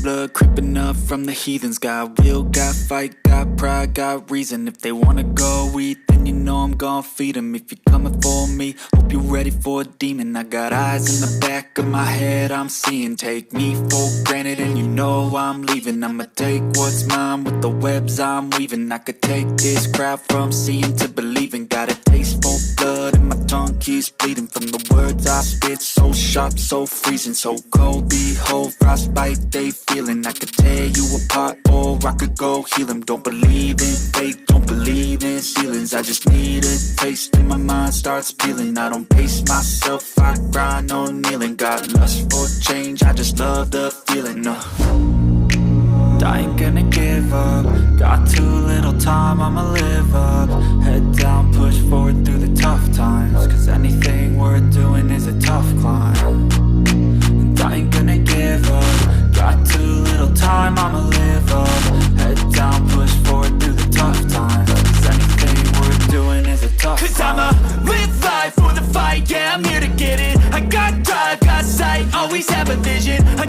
blood creeping up from the heathens. Got will, got fight, got pride, got reason. If they wanna go eat, then you know I'm gon' feed them. If you're coming for me, hope you're ready for a demon. I got eyes in the back of my head, I'm seeing. Take me for granted and you know I'm leaving. I'ma take what's mine with the webs I'm weaving. I could take this crowd from seeing to believing. Got a taste for blood and my tongue keeps bleeding from the words I spit. So sharp, so freezing, so cold. Behold, frostbite they feeling. I could tear you apart or I could go heal them. Don't believe in fate, don't believe in ceilings. I just need a taste and my mind starts peeling. I don't pace myself, I grind on kneeling. Got lust for change, I just love the feeling. I ain't gonna give up. Got too little time, I'ma live up. Head down, push forward through the tough times. Cause anything worth doing is a tough climb. And I ain't gonna give up. Got too little time, I'ma live up. Head down, push forward through the tough times. Cause anything worth doing is a tough climb. Cause I'm a